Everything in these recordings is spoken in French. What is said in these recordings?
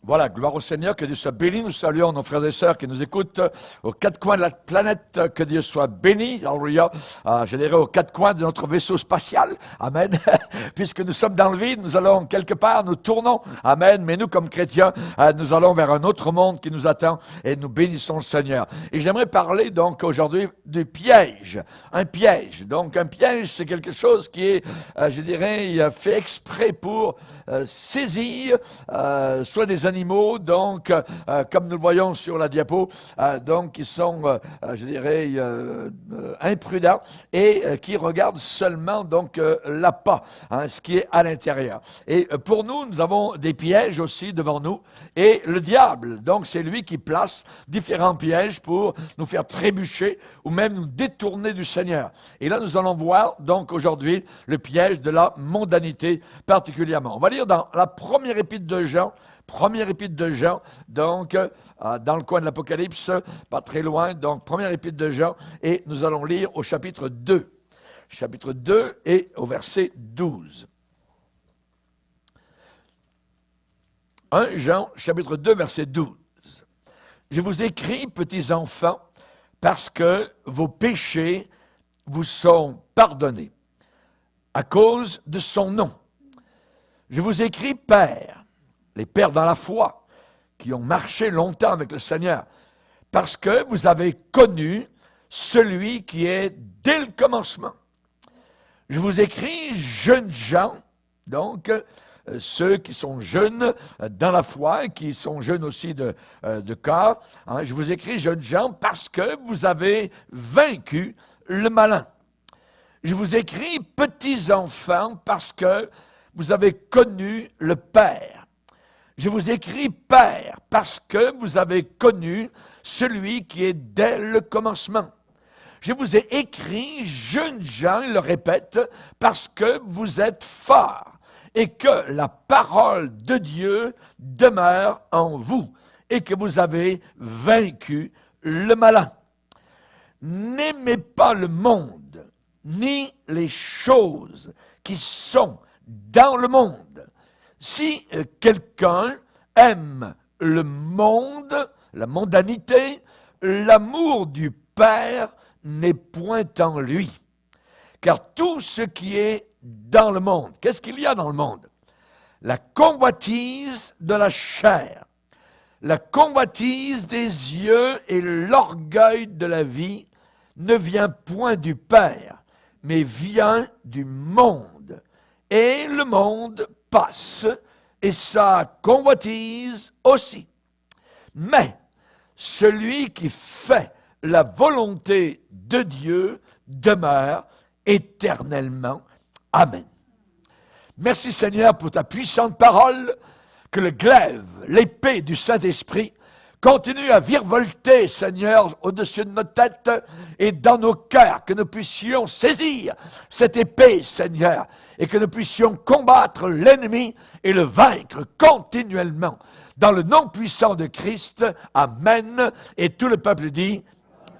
Voilà, gloire au Seigneur, que Dieu soit béni. Nous saluons nos frères et sœurs qui nous écoutent aux quatre coins de la planète, que Dieu soit béni. Alléluia. Je dirais aux quatre coins de notre vaisseau spatial. Amen. Puisque nous sommes dans le vide, nous allons quelque part, nous tournons. Amen. Mais nous, comme chrétiens, nous allons vers un autre monde qui nous attend et nous bénissons le Seigneur. Et j'aimerais parler donc aujourd'hui du piège. Un piège. Donc un piège, c'est quelque chose qui est, je dirais, fait exprès pour saisir soit des animaux, donc, comme nous le voyons sur la diapo, donc, qui sont, je dirais, imprudents et qui regardent seulement, donc, l'appât, ce qui est à l'intérieur. Et pour nous, nous avons des pièges aussi devant nous. Et le diable, donc, c'est lui qui place différents pièges pour nous faire trébucher ou même nous détourner du Seigneur. Et là, nous allons voir, donc, aujourd'hui, le piège de la mondanité particulièrement. On va lire dans la première épître de Jean, donc, dans le coin de l'Apocalypse, pas très loin, donc, première épître de Jean, et nous allons lire au chapitre 2. Chapitre 2 et au verset 12. 1 Jean, chapitre 2, verset 12. Je vous écris, petits enfants, parce que vos péchés vous sont pardonnés, à cause de son nom. Je vous écris, pères, les pères dans la foi, qui ont marché longtemps avec le Seigneur, parce que vous avez connu celui qui est dès le commencement. Je vous écris, jeunes gens, donc ceux qui sont jeunes dans la foi, qui sont jeunes aussi de corps. Je vous écris, jeunes gens, parce que vous avez vaincu le malin. Je vous écris, petits enfants, parce que vous avez connu le Père. Je vous écris, Père, parce que vous avez connu celui qui est dès le commencement. Je vous ai écrit, jeunes gens, il le répète, parce que vous êtes forts et que la parole de Dieu demeure en vous et que vous avez vaincu le malin. N'aimez pas le monde, ni les choses qui sont dans le monde. Si quelqu'un aime le monde, la mondanité, l'amour du Père n'est point en lui. Car tout ce qui est dans le monde, qu'est-ce qu'il y a dans le monde? La convoitise de la chair, la convoitise des yeux et l'orgueil de la vie ne vient point du Père, mais vient du monde. Et le monde passe, et sa convoitise aussi. Mais celui qui fait la volonté de Dieu demeure éternellement. Amen. Merci Seigneur pour ta puissante parole, que le glaive, l'épée du Saint-Esprit, continue à virevolter, Seigneur, au-dessus de notre tête et dans nos cœurs, que nous puissions saisir cette épée, Seigneur, et que nous puissions combattre l'ennemi et le vaincre continuellement. Dans le nom puissant de Christ, Amen. Et tout le peuple dit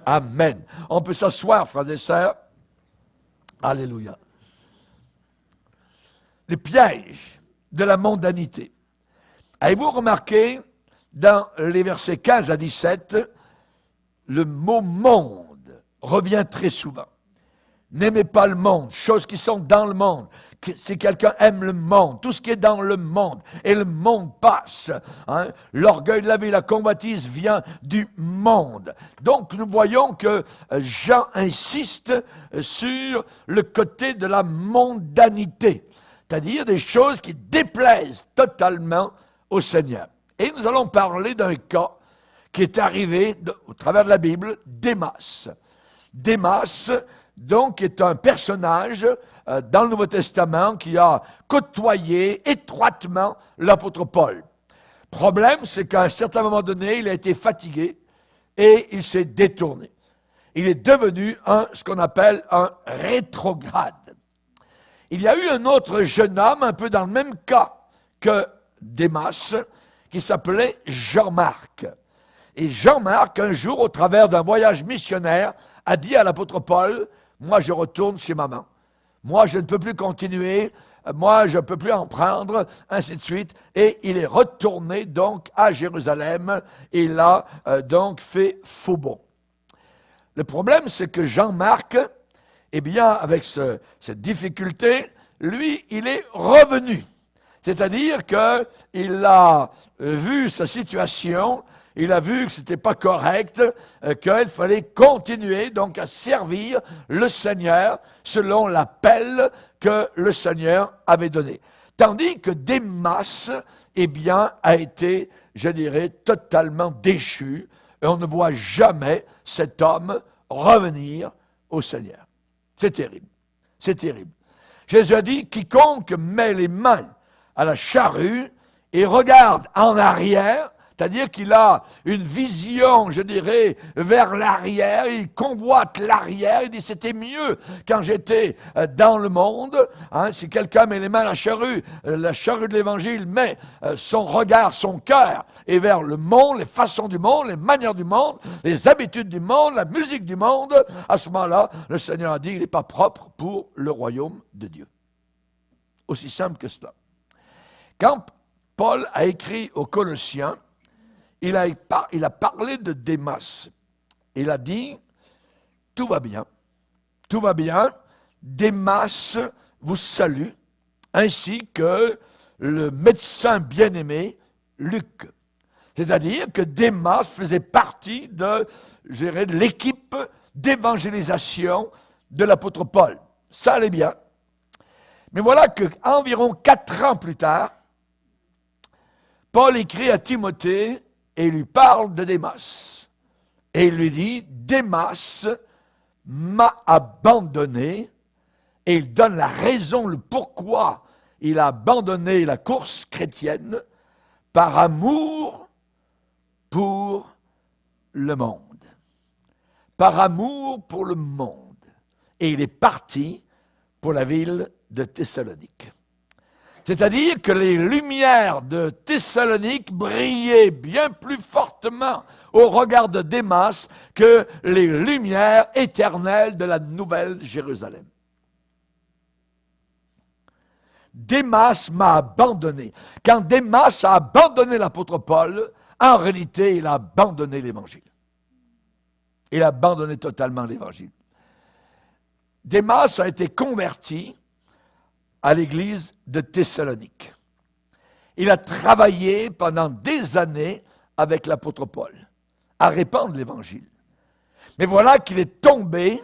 Amen. On peut s'asseoir, frères et sœurs. Alléluia. Le piège de la mondanité. Avez-vous remarqué, dans les versets 15 à 17, le mot « monde » revient très souvent. N'aimez pas le monde, choses qui sont dans le monde. Si quelqu'un aime le monde, tout ce qui est dans le monde, et le monde passe. L'orgueil de la vie, la convoitise vient du monde. Donc nous voyons que Jean insiste sur le côté de la mondanité, c'est-à-dire des choses qui déplaisent totalement au Seigneur. Et nous allons parler d'un cas qui est arrivé au travers de la Bible, Démas. Démas, donc, est un personnage dans le Nouveau Testament qui a côtoyé étroitement l'apôtre Paul. Problème, c'est qu'à un certain moment donné, il a été fatigué et il s'est détourné. Il est devenu ce qu'on appelle un rétrograde. Il y a eu un autre jeune homme, un peu dans le même cas que Démas, qui s'appelait Jean-Marc. Et Jean-Marc, un jour, au travers d'un voyage missionnaire, a dit à l'apôtre Paul, « Moi, je retourne chez maman. Moi, je ne peux plus continuer moi je ne peux plus en prendre, ainsi de suite. Et il est retourné donc à Jérusalem, et il a donc fait faux bond. Le problème, c'est que Jean-Marc, eh bien, avec cette difficulté, lui, il est revenu. C'est-à-dire qu'il a vu sa situation, il a vu que ce n'était pas correct, qu'il fallait continuer donc à servir le Seigneur selon l'appel que le Seigneur avait donné. Tandis que Démas, eh bien, a été, je dirais, totalement déchu, et on ne voit jamais cet homme revenir au Seigneur. C'est terrible. C'est terrible. Jésus a dit, quiconque met les mains à la charrue et regarde en arrière, c'est-à-dire qu'il a une vision, je dirais, vers l'arrière, il convoite l'arrière, il dit c'était mieux quand j'étais dans le monde. Hein, si quelqu'un met les mains à la charrue de l'Évangile met son regard, son cœur, et vers le monde, les façons du monde, les manières du monde, les habitudes du monde, la musique du monde, à ce moment-là, le Seigneur a dit il n'est pas propre pour le royaume de Dieu. Aussi simple que cela. Quand Paul a écrit aux Colossiens, il a parlé de Démas. Il a dit, tout va bien, Démas vous salue, ainsi que le médecin bien-aimé Luc. C'est-à-dire que Démas faisait partie de l'équipe d'évangélisation de l'apôtre Paul. Ça allait bien. Mais voilà qu'environ 4 ans plus tard, Paul écrit à Timothée et il lui parle de Démas. Et il lui dit, Démas m'a abandonné, et il donne la raison, le pourquoi il a abandonné la course chrétienne, par amour pour le monde. Par amour pour le monde. Et il est parti pour la ville de Thessalonique. C'est-à-dire que les lumières de Thessalonique brillaient bien plus fortement au regard de Démas que les lumières éternelles de la Nouvelle Jérusalem. Démas m'a abandonné. Quand Démas a abandonné l'apôtre Paul, en réalité, il a abandonné l'Évangile. Il a abandonné totalement l'Évangile. Démas a été converti à l'église de Thessalonique. Il a travaillé pendant des années avec l'apôtre Paul à répandre l'Évangile. Mais voilà qu'il est tombé,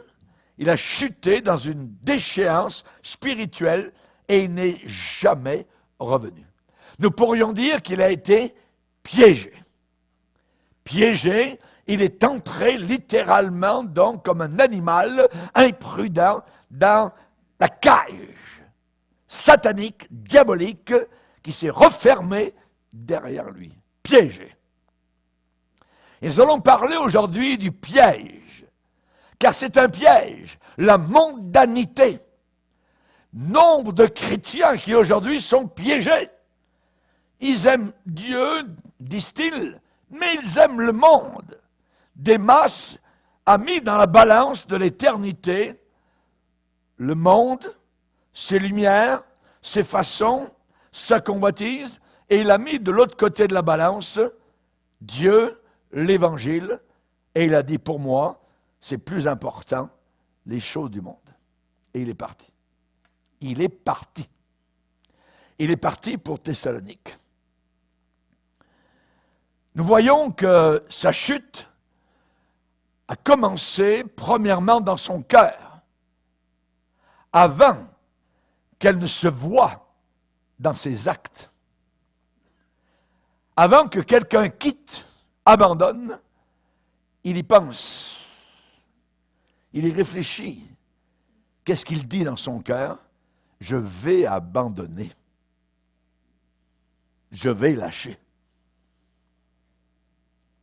il a chuté dans une déchéance spirituelle et il n'est jamais revenu. Nous pourrions dire qu'il a été piégé. Piégé, il est entré littéralement donc comme un animal imprudent dans la cage satanique, diabolique, qui s'est refermé derrière lui, piégé. Et nous allons parler aujourd'hui du piège, car c'est un piège, la mondanité. Nombre de chrétiens qui aujourd'hui sont piégés. Ils aiment Dieu, disent-ils, mais ils aiment le monde. Démas a mis dans la balance de l'éternité le monde, ses lumières, ses façons, sa convoitise, et il a mis de l'autre côté de la balance Dieu, l'Évangile, et il a dit, pour moi, c'est plus important les choses du monde. Et il est parti. Il est parti. Il est parti pour Thessalonique. Nous voyons que sa chute a commencé premièrement dans son cœur, avant qu'elle ne se voie dans ses actes. Avant que quelqu'un quitte, abandonne, il y pense. Il y réfléchit. Qu'est-ce qu'il dit dans son cœur? Je vais abandonner. Je vais lâcher.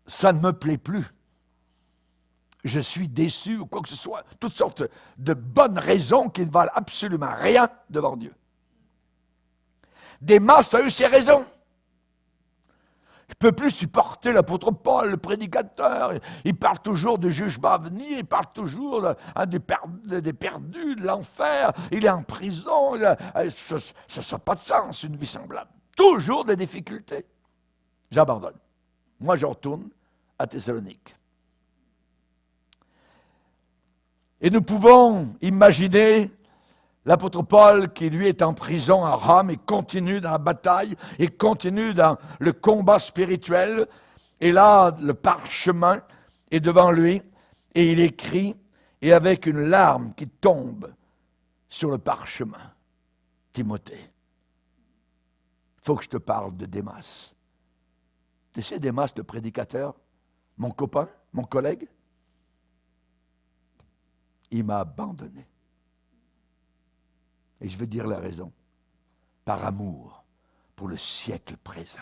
Ça ne me plaît plus. Je suis déçu ou quoi que ce soit. Toutes sortes de bonnes raisons qui ne valent absolument rien devant Dieu. Démas a eu ses raisons. ne peut plus supporter l'apôtre Paul, le prédicateur. Il parle toujours du jugement à venir, il parle toujours des perdus, de l'enfer. Il est en prison. Ça n'a pas de sens, une vie semblable. Toujours des difficultés. J'abandonne. Moi, je retourne à Thessalonique. Et nous pouvons imaginer l'apôtre Paul qui, lui, est en prison à Rome et continue dans la bataille et continue dans le combat spirituel. Et là, le parchemin est devant lui et il écrit, et avec une larme qui tombe sur le parchemin, Timothée, il faut que je te parle de Démas. Tu sais, Démas, le prédicateur, mon copain, mon collègue, il m'a abandonné. Et je veux dire la raison. Par amour pour le siècle présent.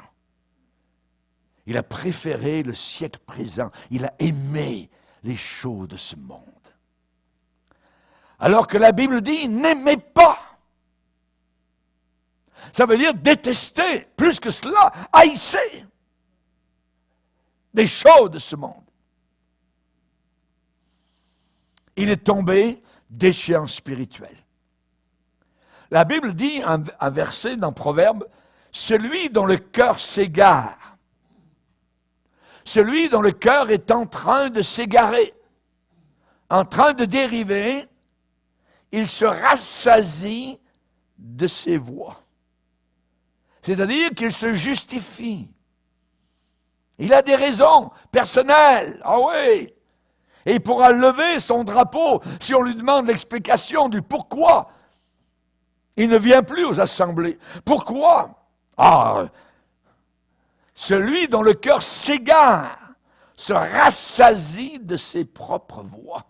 Il a préféré le siècle présent. Il a aimé les choses de ce monde. Alors que la Bible dit, n'aimez pas. Ça veut dire détester. Plus que cela, haïssez des choses de ce monde. Il est tombé déchéant spirituel. La Bible dit, un verset dans Proverbe, « Celui dont le cœur s'égare, celui dont le cœur est en train de s'égarer, en train de dériver, il se rassasie de ses voies. » C'est-à-dire qu'il se justifie. Il a des raisons personnelles. Ah oui! Et il pourra lever son drapeau si on lui demande l'explication du pourquoi. Il ne vient plus aux assemblées. Pourquoi? Ah, celui dont le cœur s'égare se rassasie de ses propres voies.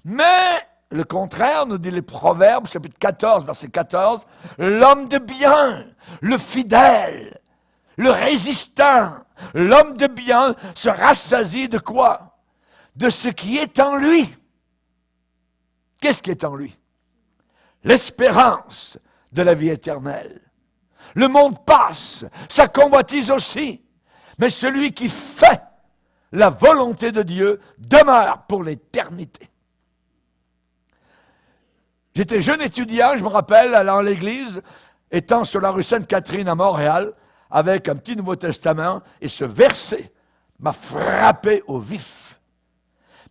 Mais le contraire, nous dit les Proverbes, chapitre 14, verset 14, l'homme de bien, le fidèle, le résistant, l'homme de bien se rassasie de quoi? De ce qui est en lui. Qu'est-ce qui est en lui? L'espérance de la vie éternelle. Le monde passe, sa convoitise aussi, mais celui qui fait la volonté de Dieu demeure pour l'éternité. J'étais jeune étudiant, je me rappelle, allant à l'église, étant sur la rue Sainte-Catherine à Montréal, avec un petit Nouveau Testament, et ce verset m'a frappé au vif.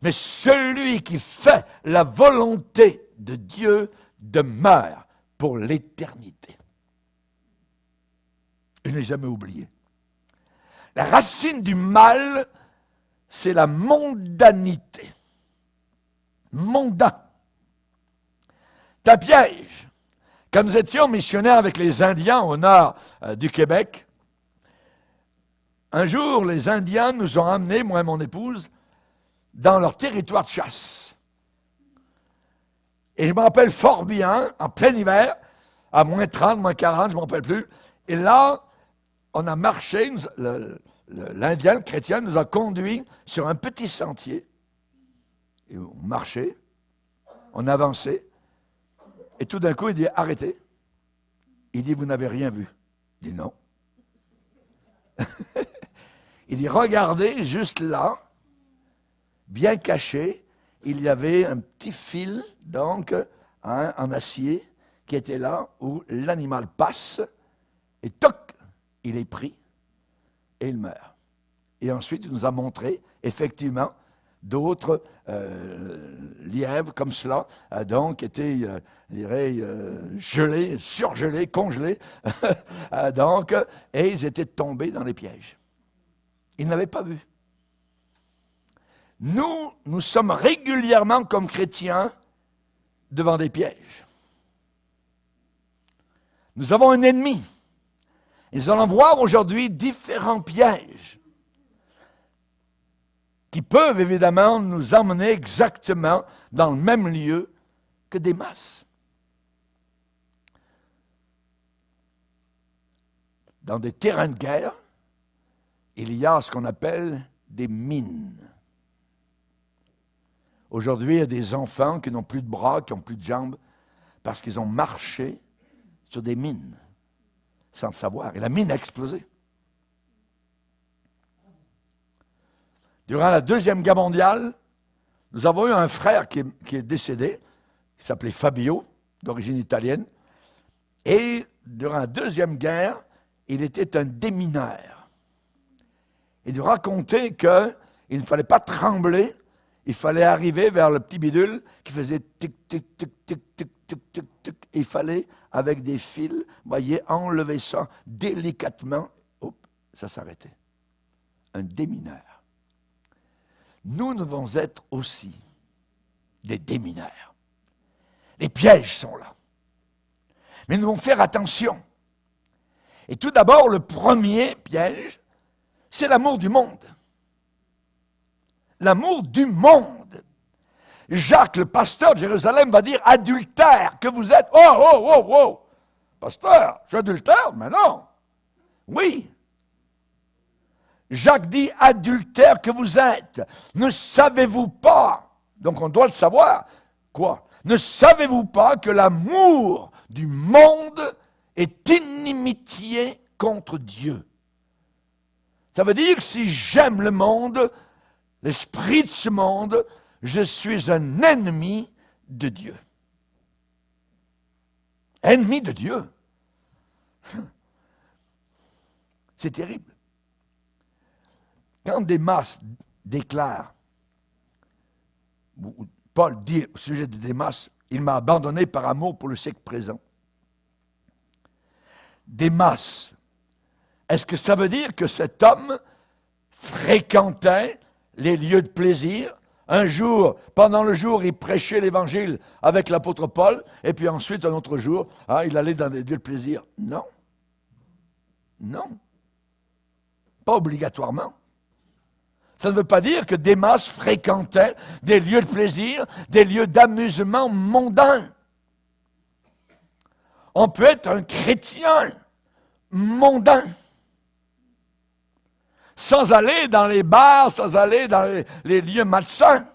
Mais celui qui fait la volonté de Dieu demeure pour l'éternité. Je n'ai jamais oublié. La racine du mal, c'est la mondanité. Mondain. C'est un piège. Quand nous étions missionnaires avec les Indiens au nord du Québec, un jour, les Indiens nous ont emmenés, moi et mon épouse, dans leur territoire de chasse. Et je me rappelle fort bien, en plein hiver, à moins 30, moins 40, je ne me rappelle plus. Et là, on a marché, l'Indien, le chrétien, nous a conduits sur un petit sentier. Et on marchait, on avançait. Et tout d'un coup, il dit, arrêtez. Il dit, vous n'avez rien vu. Je dis, non. Il dit, regardez, juste là, bien caché, il y avait un petit fil, donc, en acier, qui était là, où l'animal passe, et toc, il est pris, et il meurt. Et ensuite, il nous a montré, effectivement, d'autres lièvres comme cela, donc, étaient, je dirais, gelés, surgelés, congelés, donc, et ils étaient tombés dans les pièges. Ils n'avaient pas vu. Nous sommes régulièrement, comme chrétiens, devant des pièges. Nous avons un ennemi. Et nous allons voir aujourd'hui différents pièges qui peuvent évidemment nous emmener exactement dans le même lieu que Démas. Dans des terrains de guerre, il y a ce qu'on appelle des mines. Aujourd'hui, il y a des enfants qui n'ont plus de bras, qui n'ont plus de jambes, parce qu'ils ont marché sur des mines, sans le savoir. Et la mine a explosé. Durant la Deuxième Guerre mondiale, nous avons eu un frère qui est décédé, qui s'appelait Fabio, d'origine italienne, et durant la Deuxième Guerre, il était un démineur. Il nous racontait qu'il ne fallait pas trembler, il fallait arriver vers le petit bidule qui faisait tic, tic, tic, tic, tic, tic, tic, tic. Et il fallait, avec des fils, voyez, enlever ça délicatement. Hop, ça s'arrêtait. Un démineur. Nous devons être aussi des démineurs. Les pièges sont là. Mais nous devons faire attention. Et tout d'abord, le premier piège, c'est l'amour du monde. L'amour du monde. Jacques, le pasteur de Jérusalem, va dire « adultère que vous êtes ». Oh! Pasteur, je suis adultère? Mais non. Oui. Jacques dit « adultère que vous êtes ». Ne savez-vous pas, donc on doit le savoir, quoi? Ne savez-vous pas que l'amour du monde est inimitié contre Dieu? Ça veut dire que si j'aime le monde, l'esprit de ce monde, je suis un ennemi de Dieu. Ennemi de Dieu. C'est terrible. Quand Démas déclare, Paul dit au sujet de Démas, il m'a abandonné par amour pour le siècle présent. Démas, est-ce que ça veut dire que cet homme fréquentait les lieux de plaisir? Un jour, pendant le jour, il prêchait l'évangile avec l'apôtre Paul, et puis ensuite, un autre jour, il allait dans des lieux de plaisir. Non. Non. Pas obligatoirement. Ça ne veut pas dire que Démas fréquentait des lieux de plaisir, des lieux d'amusement mondains. On peut être un chrétien mondain, sans aller dans les bars, sans aller dans les lieux malsains,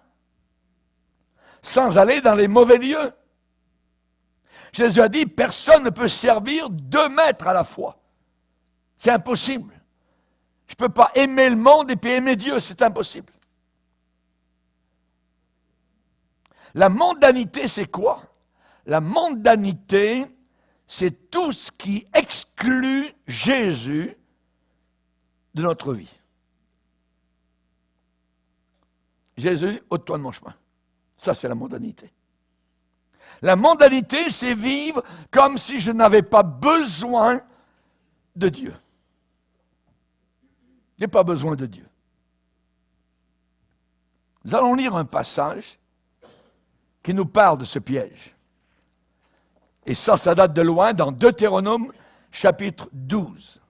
sans aller dans les mauvais lieux. Jésus a dit, personne ne peut servir 2 maîtres à la fois. C'est impossible. Je ne peux pas aimer le monde et puis aimer Dieu, c'est impossible. La mondanité, c'est quoi? La mondanité, c'est tout ce qui exclut Jésus de notre vie. Jésus, ôte-toi de mon chemin. Ça, c'est la mondanité. La mondanité, c'est vivre comme si je n'avais pas besoin de Dieu. Je n'ai pas besoin de Dieu. Nous allons lire un passage qui nous parle de ce piège. Et ça date de loin, dans Deutéronome, chapitre 12.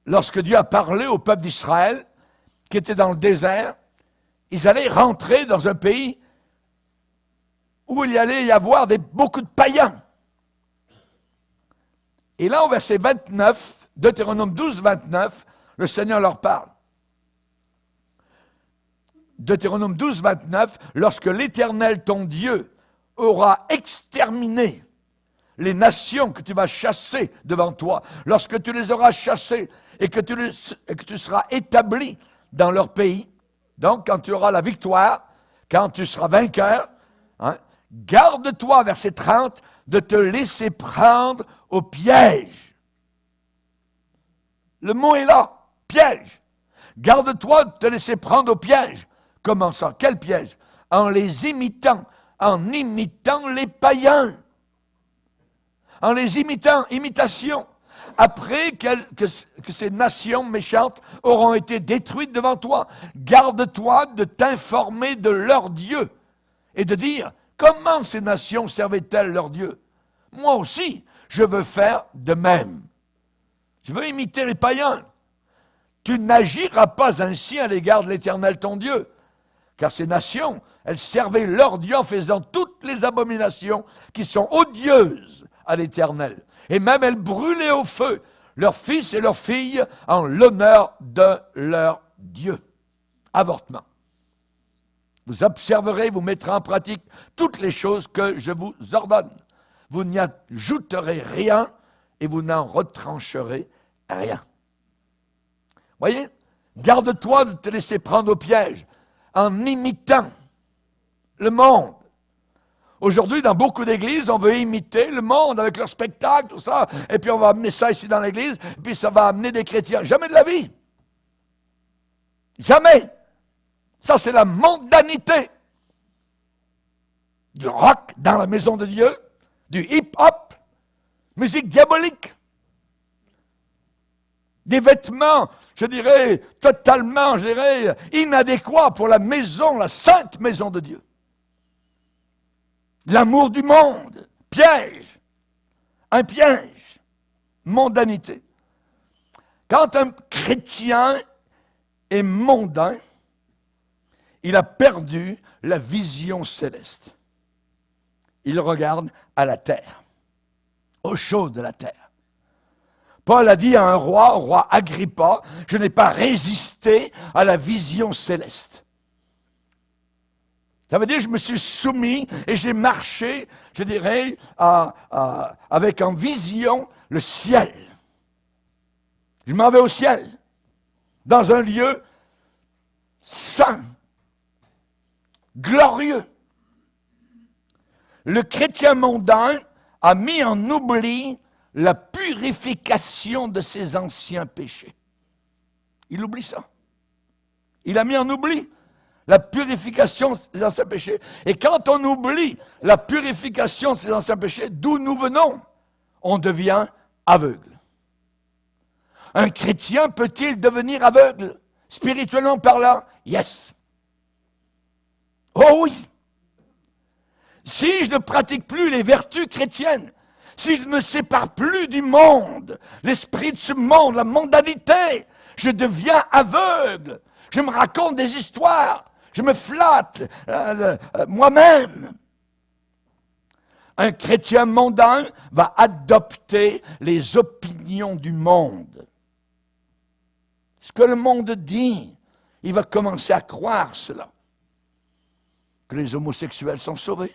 Lorsque Dieu a parlé au peuple d'Israël, qui était dans le désert, ils allaient rentrer dans un pays où il y allait y avoir beaucoup de païens. Et là, au verset 29, Deutéronome 12, 29, le Seigneur leur parle. Deutéronome 12, 29, lorsque l'Éternel, ton Dieu, aura exterminé les nations que tu vas chasser devant toi, lorsque tu les auras chassées et que tu seras établi dans leur pays, donc quand tu auras la victoire, quand tu seras vainqueur, garde-toi, verset 30, de te laisser prendre au piège. Le mot est là, piège. Garde-toi de te laisser prendre au piège. Comment ça? Quel piège? En les imitant, en imitant les païens. En les imitant, imitation. Après que ces nations méchantes auront été détruites devant toi, garde-toi de t'informer de leur Dieu et de dire, comment ces nations servaient-elles leur Dieu? Moi aussi, je veux faire de même. Je veux imiter les païens. Tu n'agiras pas ainsi à l'égard de l'Éternel ton Dieu, car ces nations, elles servaient leur Dieu en faisant toutes les abominations qui sont odieuses à l'Éternel. Et même elles brûlaient au feu leurs fils et leurs filles en l'honneur de leur Dieu. Avortement. Vous observerez, vous mettrez en pratique toutes les choses que je vous ordonne. Vous n'y ajouterez rien et vous n'en retrancherez rien. Voyez? Garde-toi de te laisser prendre au piège en imitant le monde. Aujourd'hui, dans beaucoup d'églises, on veut imiter le monde avec leur spectacle, tout ça, et puis on va amener ça ici dans l'église, et puis ça va amener des chrétiens. Jamais de la vie. Jamais. Ça, c'est la mondanité. Du rock dans la maison de Dieu, du hip-hop, musique diabolique. Des vêtements, je dirais, totalement, inadéquats pour la maison, la sainte maison de Dieu. L'amour du monde, piège, un piège, mondanité. Quand un chrétien est mondain, il a perdu la vision céleste. Il regarde à la terre, aux choses de la terre. Paul a dit à un roi, au roi Agrippa, je n'ai pas résisté à la vision céleste. Ça veut dire que je me suis soumis et j'ai marché, je dirais, avec en vision le ciel. Je m'en vais au ciel, dans un lieu saint, glorieux. Le chrétien mondain a mis en oubli la purification de ses anciens péchés. Il oublie ça. Il a mis en oubli la purification de ses anciens péchés. Et quand on oublie la purification de ses anciens péchés, d'où nous venons, on devient aveugle. Un chrétien peut-il devenir aveugle, spirituellement parlant? Yes. Oh oui. Si je ne pratique plus les vertus chrétiennes, si je ne me sépare plus du monde, l'esprit de ce monde, la mondanité, je deviens aveugle. Je me raconte des histoires, je me flatte moi-même. Un chrétien mondain va adopter les opinions du monde. Ce que le monde dit, il va commencer à croire cela. Que les homosexuels sont sauvés.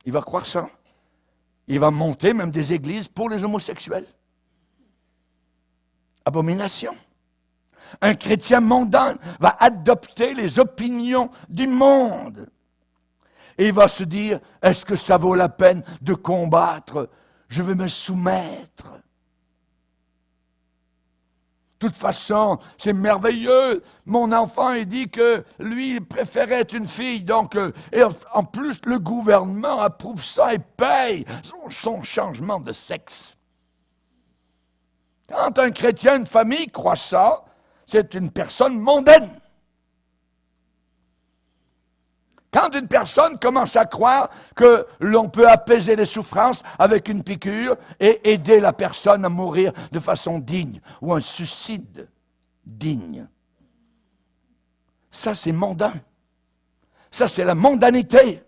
Il va croire ça. Il va monter même des églises pour les homosexuels. Abomination. Un chrétien mondain va adopter les opinions du monde. Et il va se dire, est-ce que ça vaut la peine de combattre? Je vais me soumettre. De toute façon, c'est merveilleux. Mon enfant, il dit que lui, il préférait être une fille. Donc, et en plus, le gouvernement approuve ça et paye son changement de sexe. Quand un chrétien, une famille croit ça, c'est une personne mondaine. Quand une personne commence à croire que l'on peut apaiser les souffrances avec une piqûre et aider la personne à mourir de façon digne, ou un suicide digne. Ça, c'est mondain. Ça, c'est la mondanité.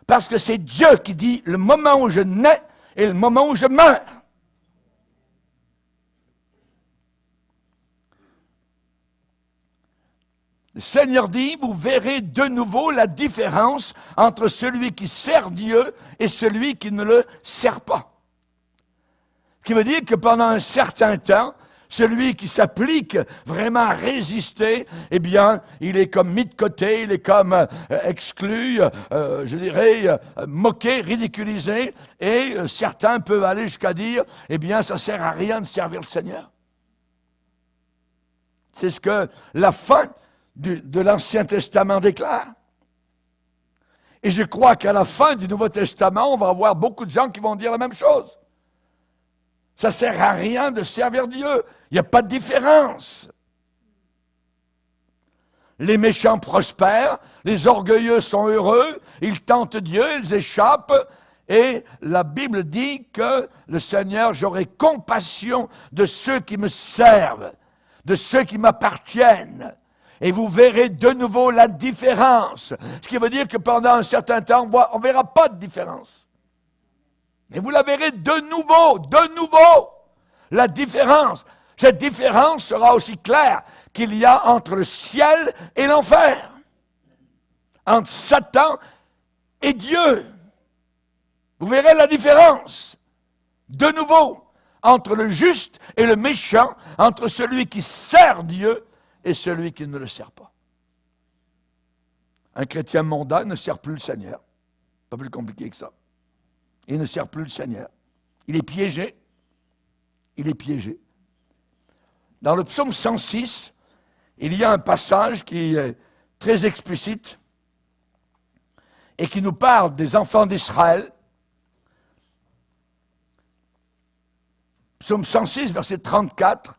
Parce que c'est Dieu qui dit le moment où je nais et le moment où je meurs. Le Seigneur dit, vous verrez de nouveau la différence entre celui qui sert Dieu et celui qui ne le sert pas. Ce qui veut dire que pendant un certain temps, celui qui s'applique vraiment à résister, eh bien, il est comme mis de côté, il est comme exclu, je dirais, moqué, ridiculisé, et certains peuvent aller jusqu'à dire, eh bien, ça ne sert à rien de servir le Seigneur. C'est ce que la fin de l'Ancien Testament déclare. Et je crois qu'à la fin du Nouveau Testament, on va avoir beaucoup de gens qui vont dire la même chose. Ça ne sert à rien de servir Dieu. Il n'y a pas de différence. Les méchants prospèrent, les orgueilleux sont heureux, ils tentent Dieu, ils échappent. Et la Bible dit que le Seigneur, j'aurai compassion de ceux qui me servent, de ceux qui m'appartiennent. Et vous verrez de nouveau la différence. Ce qui veut dire que pendant un certain temps, on ne verra pas de différence. Et vous la verrez de nouveau, la différence. Cette différence sera aussi claire qu'il y a entre le ciel et l'enfer. Entre Satan et Dieu. Vous verrez la différence. De nouveau, entre le juste et le méchant, entre celui qui sert Dieu et celui qui ne le sert pas. Un chrétien mondain ne sert plus le Seigneur. Pas plus compliqué que ça. Il ne sert plus le Seigneur. Il est piégé. Il est piégé. Dans le psaume 106, il y a un passage qui est très explicite et qui nous parle des enfants d'Israël. Psaume 106, verset 34,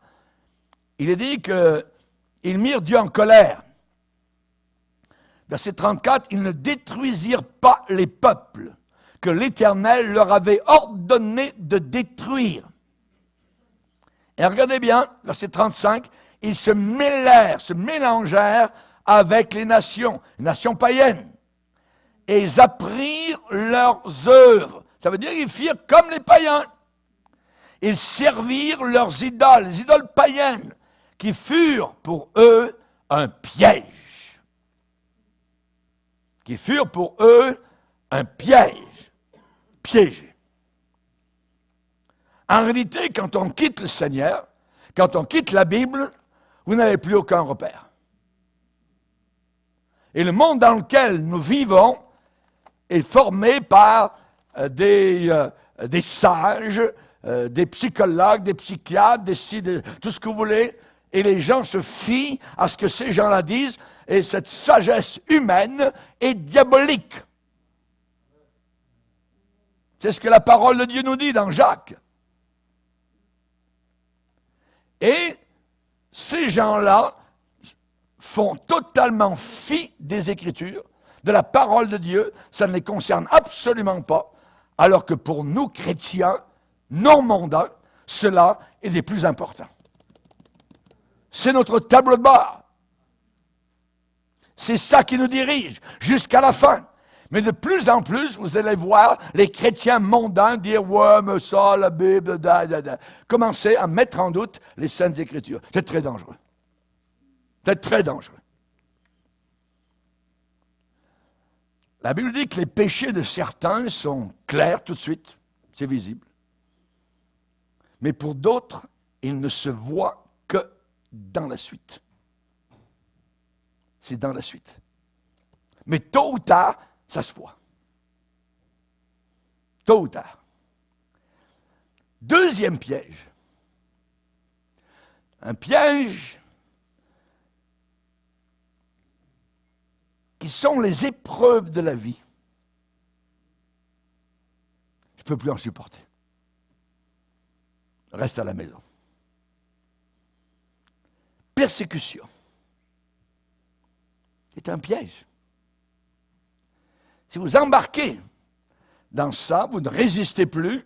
il est dit qu'ils mirent Dieu en colère. Verset 34, ils ne détruisirent pas les peuples que l'Éternel leur avait ordonné de détruire. Et regardez bien, verset 35, ils se mélangèrent avec les nations païennes, et ils apprirent leurs œuvres. Ça veut dire qu'ils firent comme les païens. Ils servirent leurs idoles, les idoles païennes, qui furent pour eux un piège. Qui furent pour eux un piège. Piégés. En réalité, quand on quitte le Seigneur, quand on quitte la Bible, vous n'avez plus aucun repère. Et le monde dans lequel nous vivons est formé par des sages, des psychologues, des psychiatres, tout ce que vous voulez, et les gens se fient à ce que ces gens-là disent, et cette sagesse humaine est diabolique. C'est ce que la parole de Dieu nous dit dans Jacques. Et ces gens-là font totalement fi des Écritures, de la parole de Dieu, ça ne les concerne absolument pas, alors que pour nous, chrétiens, non mondains, cela est des plus importants. C'est notre tableau de bord. C'est ça qui nous dirige jusqu'à la fin. Mais de plus en plus, vous allez voir les chrétiens mondains dire « Ouais, mais ça, la Bible, commencer à mettre en doute les Saintes Écritures. C'est très dangereux. C'est très dangereux. La Bible dit que les péchés de certains sont clairs tout de suite, c'est visible. Mais pour d'autres, ils ne se voient que dans la suite. C'est dans la suite. Mais tôt ou tard, ça se voit. Tôt ou tard. Deuxième piège. Un piège qui sont les épreuves de la vie. Je ne peux plus en supporter. Reste à la maison. Persécution. C'est un piège. Si vous embarquez dans ça, vous ne résistez plus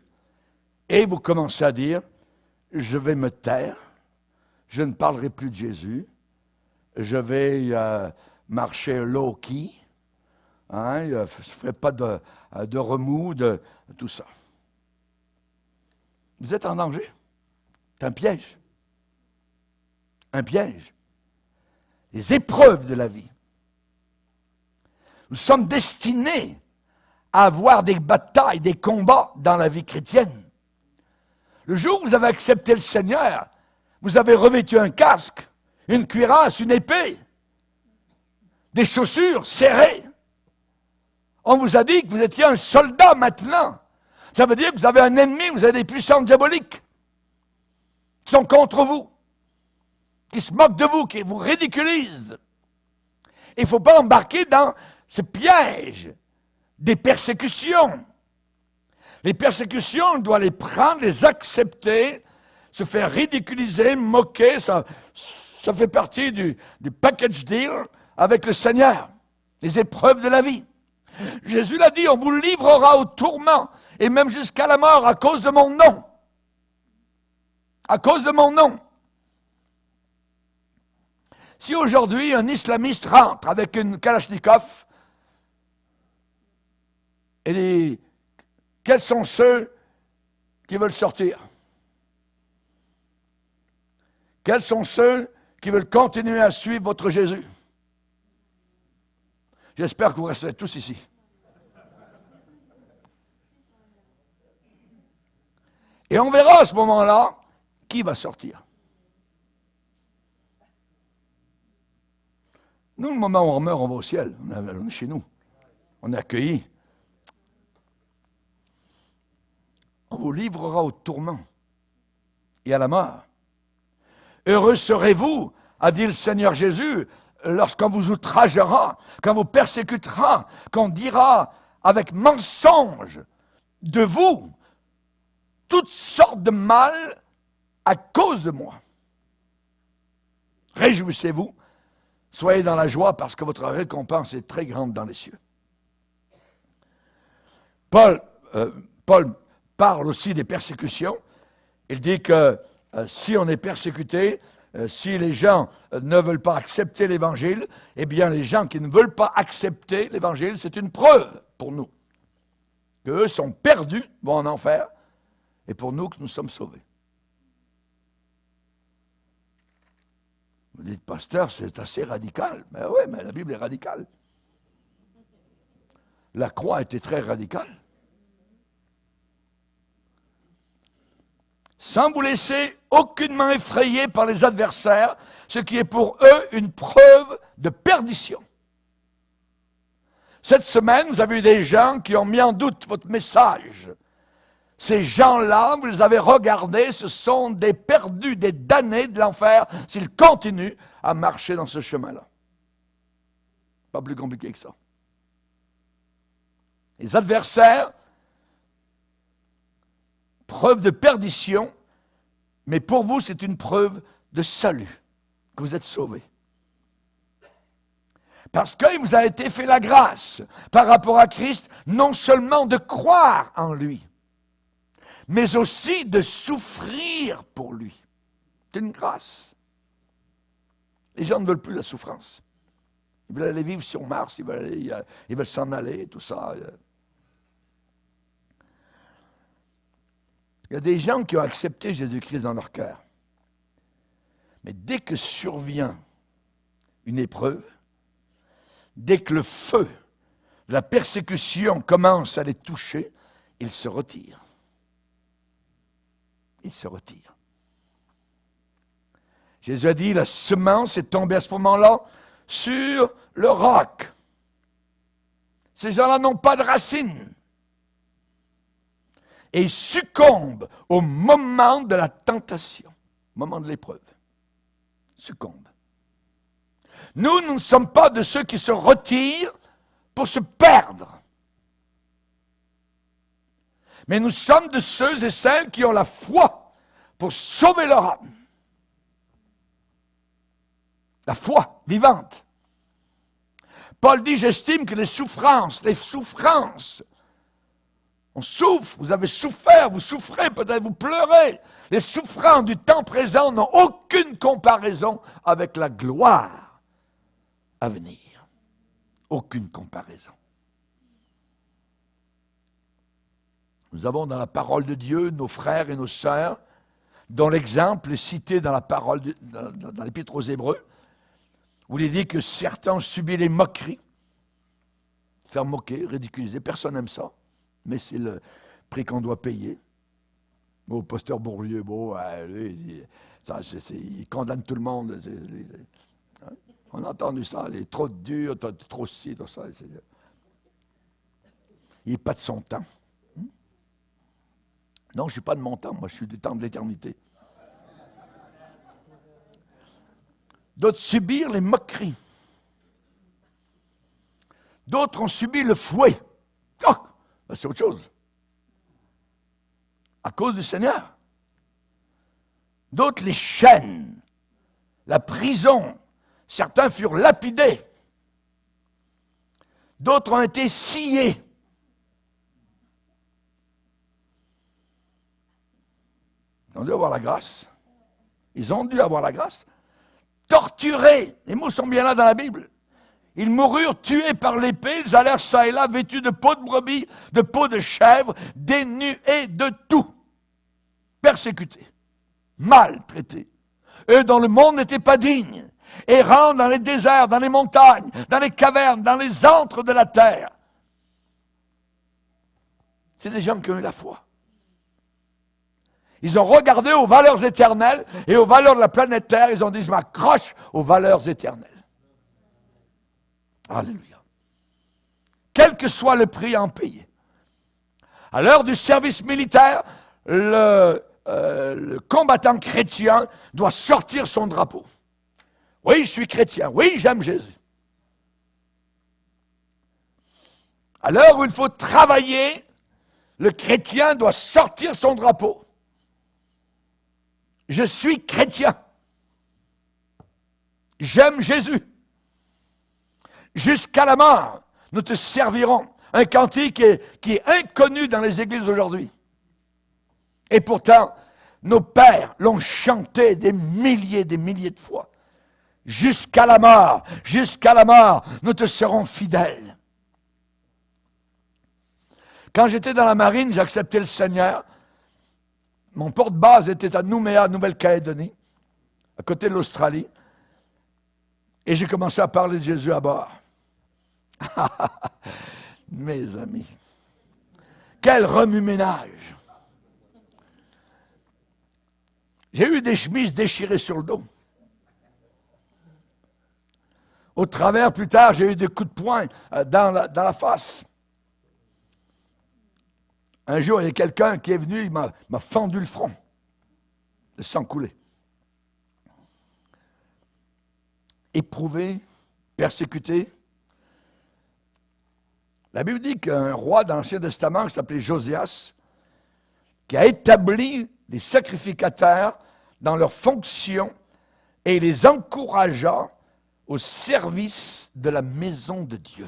et vous commencez à dire « Je vais me taire, je ne parlerai plus de Jésus, je vais marcher low-key, je ne ferai pas de remous, de tout ça. » Vous êtes en danger. C'est un piège. Un piège. Les épreuves de la vie. Nous sommes destinés à avoir des batailles, des combats dans la vie chrétienne. Le jour où vous avez accepté le Seigneur, vous avez revêtu un casque, une cuirasse, une épée, des chaussures serrées. On vous a dit que vous étiez un soldat maintenant. Ça veut dire que vous avez un ennemi, vous avez des puissances diaboliques qui sont contre vous, qui se moquent de vous, qui vous ridiculisent. Il ne faut pas embarquer dans ce piège des persécutions. Les persécutions, on doit les prendre, les accepter, se faire ridiculiser, moquer, ça fait partie du package deal avec le Seigneur, les épreuves de la vie. Jésus l'a dit, on vous livrera au tourment et même jusqu'à la mort à cause de mon nom. À cause de mon nom. Si aujourd'hui un islamiste rentre avec une Kalachnikov, et quels sont ceux qui veulent sortir? Quels sont ceux qui veulent continuer à suivre votre Jésus? J'espère que vous resterez tous ici. Et on verra à ce moment-là qui va sortir. Nous, le moment où on meurt, on va au ciel. On est chez nous. On est accueillis. On vous livrera au tourment et à la mort. Heureux serez-vous, a dit le Seigneur Jésus, lorsqu'on vous outragera, quand vous persécutera, qu'on dira avec mensonge de vous toutes sortes de mal à cause de moi. Réjouissez-vous, soyez dans la joie parce que votre récompense est très grande dans les cieux. Paul parle aussi des persécutions. Il dit que si on est persécuté, si les gens ne veulent pas accepter l'Évangile, eh bien les gens qui ne veulent pas accepter l'Évangile, c'est une preuve pour nous qu'eux sont perdus, vont en enfer, et pour nous que nous sommes sauvés. Vous dites, pasteur, c'est assez radical. Mais oui, mais la Bible est radicale. La croix était très radicale. Sans vous laisser aucunement effrayer par les adversaires, ce qui est pour eux une preuve de perdition. Cette semaine, vous avez eu des gens qui ont mis en doute votre message. Ces gens-là, vous les avez regardés, ce sont des perdus, des damnés de l'enfer, s'ils continuent à marcher dans ce chemin-là. Pas plus compliqué que ça. Les adversaires, preuve de perdition, mais pour vous, c'est une preuve de salut, que vous êtes sauvés. Parce qu'il vous a été fait la grâce, par rapport à Christ, non seulement de croire en lui, mais aussi de souffrir pour lui. C'est une grâce. Les gens ne veulent plus la souffrance. Ils veulent aller vivre sur Mars, ils veulent s'en aller, tout ça. Il y a des gens qui ont accepté Jésus-Christ dans leur cœur. Mais dès que survient une épreuve, dès que le feu de la persécution commence à les toucher, ils se retirent. Ils se retirent. Jésus a dit, la semence est tombée à ce moment-là sur le roc. Ces gens-là n'ont pas de racines. Et ils succombent au moment de la tentation, au moment de l'épreuve. Succombent. Nous ne sommes pas de ceux qui se retirent pour se perdre. Mais nous sommes de ceux et celles qui ont la foi pour sauver leur âme. La foi vivante. Paul dit, j'estime que les souffrances, on souffre, vous avez souffert, vous souffrez, peut-être vous pleurez. Les souffrances du temps présent n'ont aucune comparaison avec la gloire à venir. Aucune comparaison. Nous avons dans la parole de Dieu nos frères et nos sœurs, dont l'exemple est cité dans la parole, dans l'Épître aux Hébreux, où il est dit que certains ont subi les moqueries, faire moquer, ridiculiser, personne n'aime ça, mais c'est le prix qu'on doit payer. Au pasteur Bourlieu, lui, il condamne tout le monde. On a entendu ça, il est trop dur, trop ci, tout ça. Il n'est pas de son temps. Non, je ne suis pas de mon temps, moi je suis du temps de l'éternité. D'autres subirent les moqueries. D'autres ont subi le fouet. Oh, c'est autre chose. À cause du Seigneur. D'autres les chaînes, la prison. Certains furent lapidés. D'autres ont été sciés. Ils ont dû avoir la grâce. Ils ont dû avoir la grâce. Torturés. Les mots sont bien là dans la Bible. Ils moururent tués par l'épée. Ils allèrent ça et là vêtus de peau de brebis, de peau de chèvre, dénués de tout. Persécutés. Maltraités. Eux dont le monde n'était pas digne. Errant dans les déserts, dans les montagnes, dans les cavernes, dans les antres de la terre. C'est des gens qui ont eu la foi. Ils ont regardé aux valeurs éternelles et aux valeurs de la planète Terre. Ils ont dit, je m'accroche aux valeurs éternelles. Alléluia. Quel que soit le prix à en payer. À l'heure du service militaire, le combattant chrétien doit sortir son drapeau. Oui, je suis chrétien. Oui, j'aime Jésus. À l'heure où il faut travailler, le chrétien doit sortir son drapeau. Je suis chrétien. J'aime Jésus. Jusqu'à la mort, nous te servirons. Un cantique qui est inconnu dans les églises aujourd'hui. Et pourtant, nos pères l'ont chanté des milliers de fois. Jusqu'à la mort, nous te serons fidèles. Quand j'étais dans la marine, j'ai accepté le Seigneur. Mon porte-base était à Nouméa, Nouvelle-Calédonie, à côté de l'Australie. Et j'ai commencé à parler de Jésus à bord. Mes amis, quel remue-ménage. J'ai eu des chemises déchirées sur le dos. Au travers, plus tard, j'ai eu des coups de poing dans la face. Un jour, il y a quelqu'un qui est venu, il m'a fendu le front. Le sang coulait. Éprouvé, persécuté. La Bible dit qu'un roi dans l'Ancien Testament qui s'appelait Josias, qui a établi des sacrificateurs dans leurs fonctions et les encouragea au service de la maison de Dieu.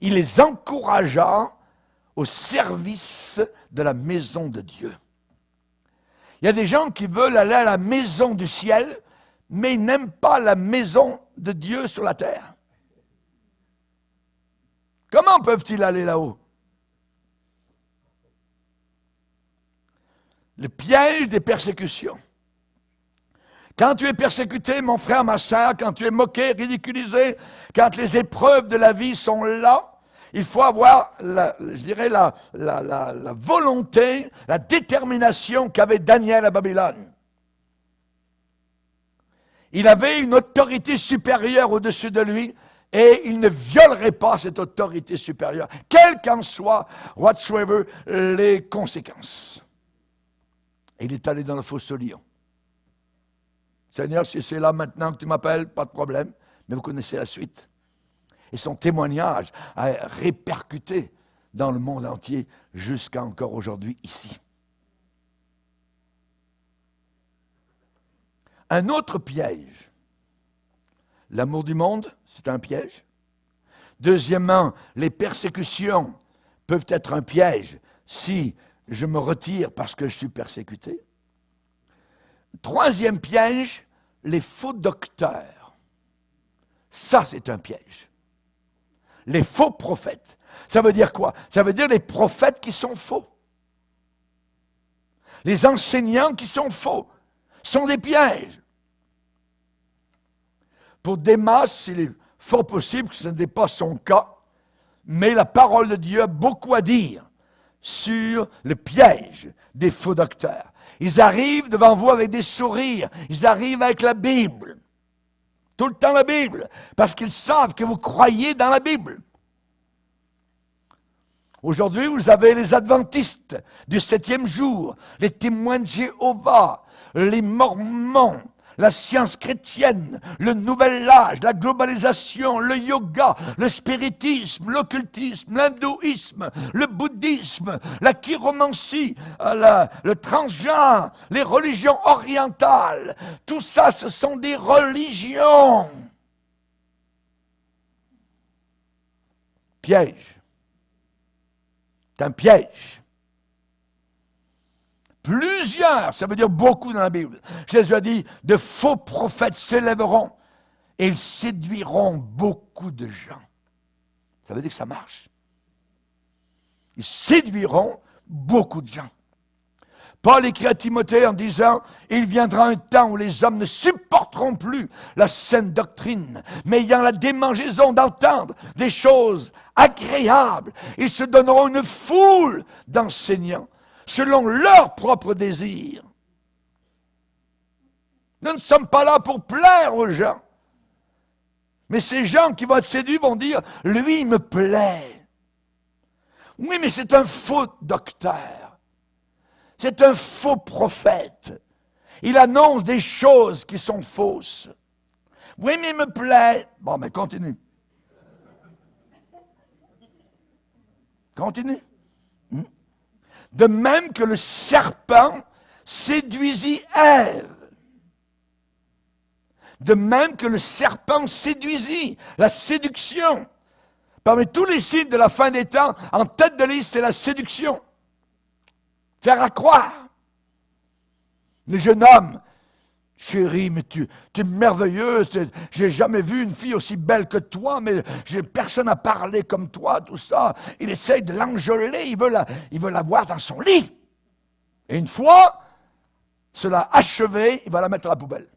Il les encouragea au service de la maison de Dieu. Il y a des gens qui veulent aller à la maison du ciel, mais ils n'aiment pas la maison de Dieu sur la terre. Comment peuvent-ils aller là-haut? Le piège des persécutions. Quand tu es persécuté, mon frère, ma sœur, quand tu es moqué, ridiculisé, quand les épreuves de la vie sont là, il faut avoir, la volonté, la détermination qu'avait Daniel à Babylone. Il avait une autorité supérieure au-dessus de lui et il ne violerait pas cette autorité supérieure, quelles qu'en soient, whatsoever, les conséquences. Et il est allé dans le fosse au lion. Seigneur, si c'est là maintenant que tu m'appelles, pas de problème, mais vous connaissez la suite. Et son témoignage a répercuté dans le monde entier jusqu'à encore aujourd'hui ici. Un autre piège. L'amour du monde, c'est un piège. Deuxièmement, les persécutions peuvent être un piège si je me retire parce que je suis persécuté. Troisième piège, les faux docteurs. Ça, c'est un piège. Les faux prophètes. Ça veut dire quoi? Ça veut dire les prophètes qui sont faux. Les enseignants qui sont faux sont des pièges. Pour Démas, il est fort possible que ce n'est pas son cas, mais la parole de Dieu a beaucoup à dire sur le piège des faux docteurs. Ils arrivent devant vous avec des sourires, ils arrivent avec la Bible, tout le temps la Bible, parce qu'ils savent que vous croyez dans la Bible. Aujourd'hui, vous avez les adventistes du 7e jour, les témoins de Jéhovah, les mormons, la science chrétienne, le nouvel âge, la globalisation, le yoga, le spiritisme, l'occultisme, l'hindouisme, le bouddhisme, la chiromancie, le transgenre, les religions orientales. Tout ça, ce sont des religions. Piège. C'est un piège. Plusieurs, ça veut dire beaucoup dans la Bible. Jésus a dit, de faux prophètes s'élèveront et ils séduiront beaucoup de gens. Ça veut dire que ça marche. Ils séduiront beaucoup de gens. Paul écrit à Timothée en disant, il viendra un temps où les hommes ne supporteront plus la saine doctrine, mais ayant la démangeaison d'entendre des choses agréables, ils se donneront une foule d'enseignants, selon leur propre désir. Nous ne sommes pas là pour plaire aux gens. Mais ces gens qui vont être séduits vont dire, lui, il me plaît. Oui, mais c'est un faux docteur. C'est un faux prophète. Il annonce des choses qui sont fausses. Oui, mais il me plaît. Bon, mais continue. Continue. De même que le serpent séduisit Ève. De même que le serpent séduisit, la séduction. Parmi tous les signes de la fin des temps, en tête de liste, c'est la séduction. Faire à croire. Le jeune homme, chérie, mais tu es merveilleuse, j'ai jamais vu une fille aussi belle que toi, mais personne n'a parlé comme toi, tout ça. Il essaye de l'enjôler, il veut la voir dans son lit. Et une fois, cela achevé, il va la mettre à la poubelle.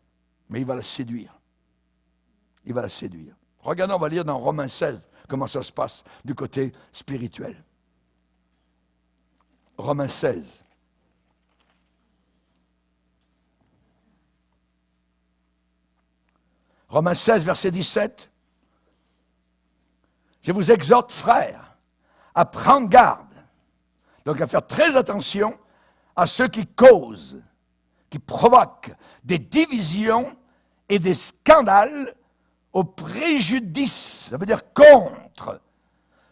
Mais il va la séduire. Il va la séduire. Regardons, on va lire dans Romains 16 comment ça se passe du côté spirituel. Romains 16. Romains 16, verset 17. Je vous exhorte, frères, à prendre garde, donc à faire très attention à ceux qui causent, qui provoquent des divisions et des scandales au préjudice, ça veut dire contre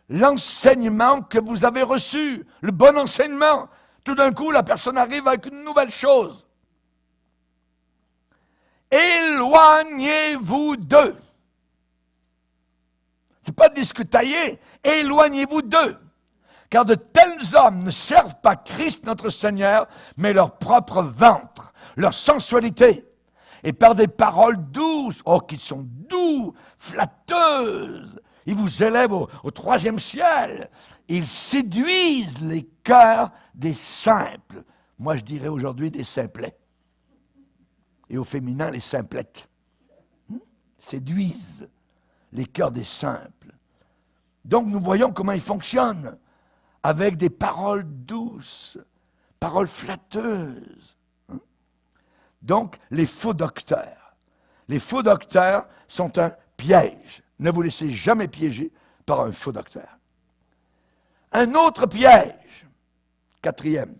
l'enseignement que vous avez reçu, le bon enseignement. Tout d'un coup, la personne arrive avec une nouvelle chose. Éloignez-vous d'eux. C'est pas discutailler, éloignez-vous d'eux. Car de tels hommes ne servent pas Christ notre Seigneur, mais leur propre ventre, leur sensualité. Et par des paroles douces, oh, qui sont doux, flatteuses, ils vous élèvent au troisième ciel. Ils séduisent les cœurs des simples. Moi, je dirais aujourd'hui des simplets. Et au féminin, les simplettes. Séduisent les cœurs des simples. Donc, nous voyons comment ils fonctionnent. Avec des paroles douces, paroles flatteuses. Donc, les faux docteurs. Les faux docteurs sont un piège. Ne vous laissez jamais piéger par un faux docteur. Un autre piège, quatrième,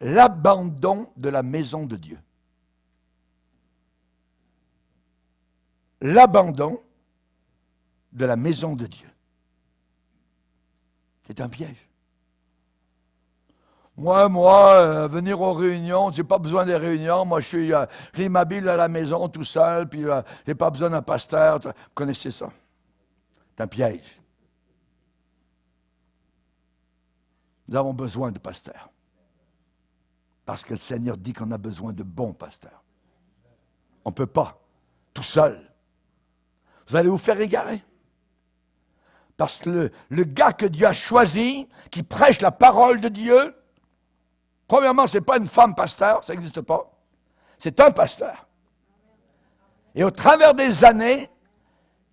l'abandon de la maison de Dieu. L'abandon de la maison de Dieu. C'est un piège. Moi, venir aux réunions, j'ai pas besoin des réunions. Moi, je m'habille à la maison tout seul, puis j'ai pas besoin d'un pasteur. Vous connaissez ça. C'est un piège. Nous avons besoin de pasteurs. Parce que le Seigneur dit qu'on a besoin de bons pasteurs. On ne peut pas, tout seul. Vous allez vous faire égarer. Parce que le gars que Dieu a choisi, qui prêche la parole de Dieu, premièrement, ce n'est pas une femme pasteur, ça n'existe pas. C'est un pasteur. Et au travers des années,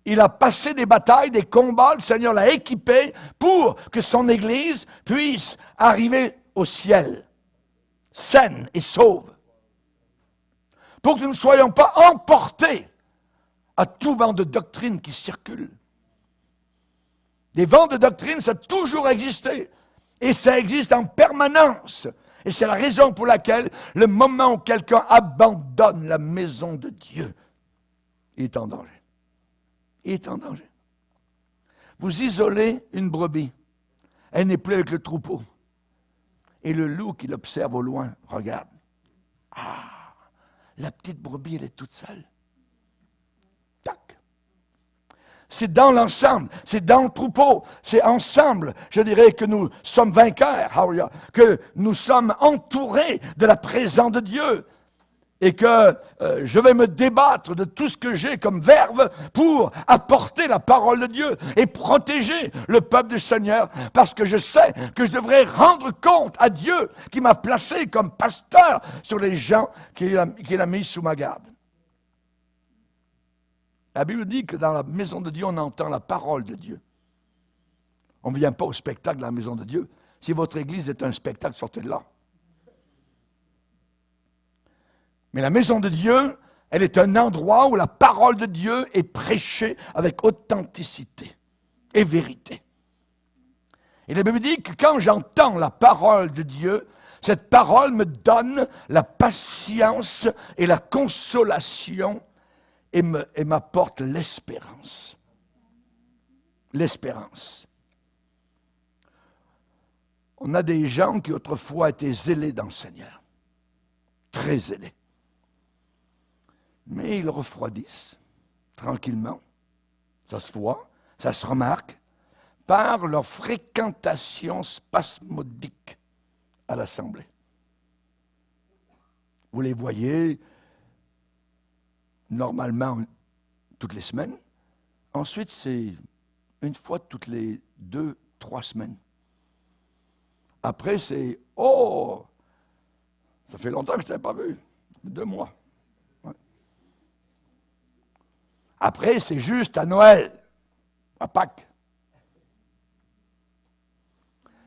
il a passé des batailles, des combats, le Seigneur l'a équipé pour que son Église puisse arriver au ciel, saine et sauve. Pour que nous ne soyons pas emportés à tout vent de doctrine qui circule. Des vents de doctrine, ça a toujours existé. Et ça existe en permanence. Et c'est la raison pour laquelle, le moment où quelqu'un abandonne la maison de Dieu, il est en danger. Il est en danger. Vous isolez une brebis. Elle n'est plus avec le troupeau. Et le loup qui l'observe au loin regarde. Ah, la petite brebis, elle est toute seule. Tac. C'est dans l'ensemble, c'est dans le troupeau, c'est ensemble, je dirais que nous sommes vainqueurs, que nous sommes entourés de la présence de Dieu et que je vais me débattre de tout ce que j'ai comme verve pour apporter la parole de Dieu et protéger le peuple du Seigneur parce que je sais que je devrais rendre compte à Dieu qui m'a placé comme pasteur sur les gens qu'il a mis sous ma garde. La Bible dit que dans la maison de Dieu, on entend la parole de Dion. On ne vient pas au spectacle de la maison de Dieu. Si votre église est un spectacle, sortez de là. Mais la maison de Dieu, elle est un endroit où la parole de Dieu est prêchée avec authenticité et vérité. Et la Bible dit que quand j'entends la parole de Dieu, cette parole me donne la patience et la consolation et m'apporte l'espérance. L'espérance. On a des gens qui autrefois étaient zélés dans le Seigneur, très zélés. Mais ils refroidissent tranquillement. Ça se voit, ça se remarque, par leur fréquentation spasmodique à l'Assemblée. Vous les voyez normalement toutes les semaines. Ensuite, c'est une fois toutes les 2-3 semaines. Après, c'est « Oh, ça fait longtemps que je ne t'avais pas vu. 2 mois. Ouais. » Après, c'est juste à Noël, à Pâques.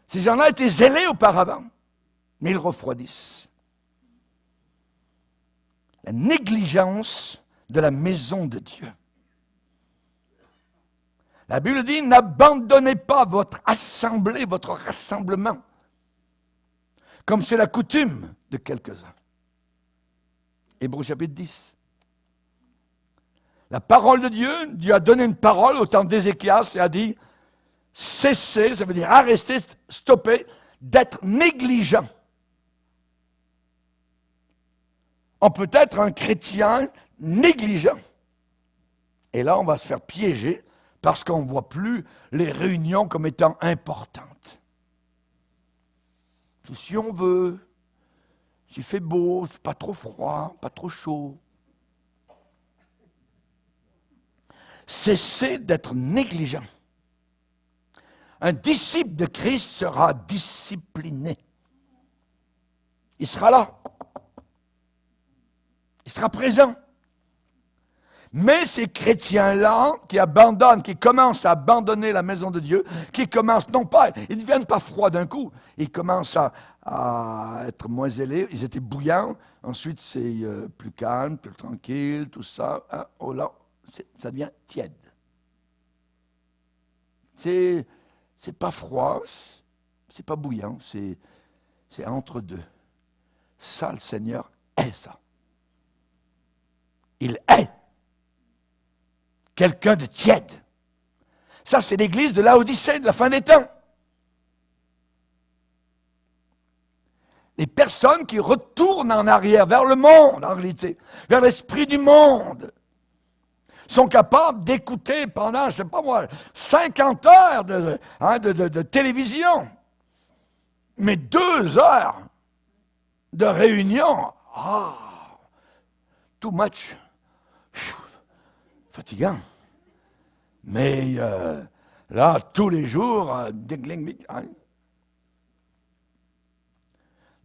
Ces gens-là étaient zélés auparavant, mais ils refroidissent. La négligence de la maison de Dieu. La Bible dit, n'abandonnez pas votre assemblée, votre rassemblement, comme c'est la coutume de quelques-uns. Hébreux chapitre 10. La parole de Dieu, Dieu a donné une parole au temps d'Ézéchias et a dit, cessez, ça veut dire arrêtez, stoppez, d'être négligent. On peut être un chrétien négligent. Et là, on va se faire piéger parce qu'on ne voit plus les réunions comme étant importantes. Si on veut, s'il fait beau, pas trop froid, pas trop chaud. Cessez d'être négligent. Un disciple de Christ sera discipliné. Il sera là. Il sera présent. Mais ces chrétiens-là qui abandonnent, qui commencent à abandonner la maison de Dieu, qui commencent, non pas, ils ne deviennent pas froids d'un coup, ils commencent à être moins zélés, ils étaient bouillants, ensuite c'est plus calme, plus tranquille, tout ça, hein, oh là, ça devient tiède. C'est pas froid, c'est pas bouillant, c'est entre deux. Ça, le Seigneur est ça. Il est quelqu'un de tiède. Ça, c'est l'église de Laodicée, de la fin des temps. Les personnes qui retournent en arrière, vers le monde, en réalité, vers l'esprit du monde, sont capables d'écouter pendant, je ne sais pas moi, 50 heures de télévision. Mais 2 heures de réunion, too much. Fatigant. Mais là, tous les jours,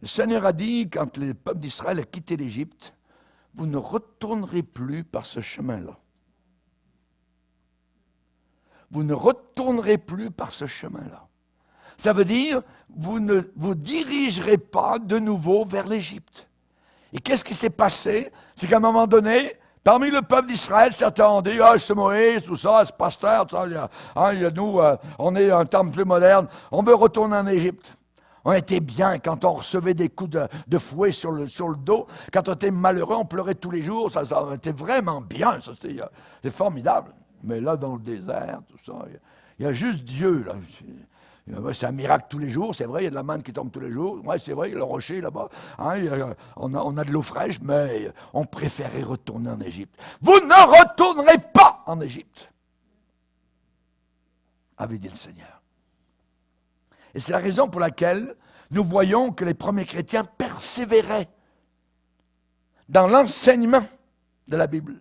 le Seigneur a dit, quand le peuple d'Israël a quitté l'Égypte, vous ne retournerez plus par ce chemin-là. Vous ne retournerez plus par ce chemin-là. Ça veut dire, vous ne vous dirigerez pas de nouveau vers l'Égypte. Et qu'est-ce qui s'est passé? C'est qu'à un moment donné, parmi le peuple d'Israël, certains ont dit, c'est Moïse, tout ça, c'est pasteur, tout ça, nous, on est un temps plus moderne, on veut retourner en Égypte. On était bien quand on recevait des coups de fouet sur le dos, quand on était malheureux, on pleurait tous les jours, ça était vraiment bien, ça, c'est formidable. Mais là, dans le désert, tout ça, il y a juste Dieu, là. C'est un miracle tous les jours, c'est vrai, il y a de la manne qui tombe tous les jours. Oui, c'est vrai, il y a le rocher là-bas. On a de l'eau fraîche, mais on préférait retourner en Égypte. Vous ne retournerez pas en Égypte, avait dit le Seigneur. Et c'est la raison pour laquelle nous voyons que les premiers chrétiens persévéraient dans l'enseignement de la Bible,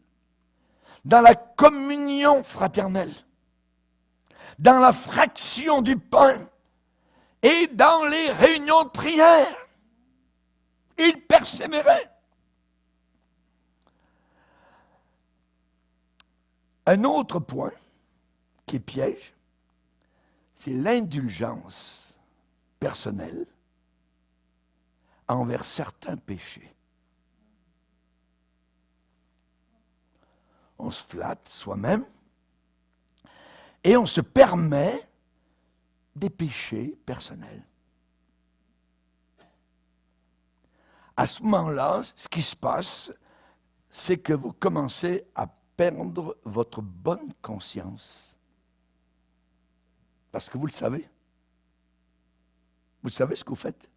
dans la communion fraternelle, dans la fraction du pain et dans les réunions de prière. Ils persévéraient. Un autre point qui est piège, c'est l'indulgence personnelle envers certains péchés. On se flatte soi-même et on se permet des péchés personnels. À ce moment-là, ce qui se passe, c'est que vous commencez à perdre votre bonne conscience. Parce que vous le savez. Vous savez ce que vous faites.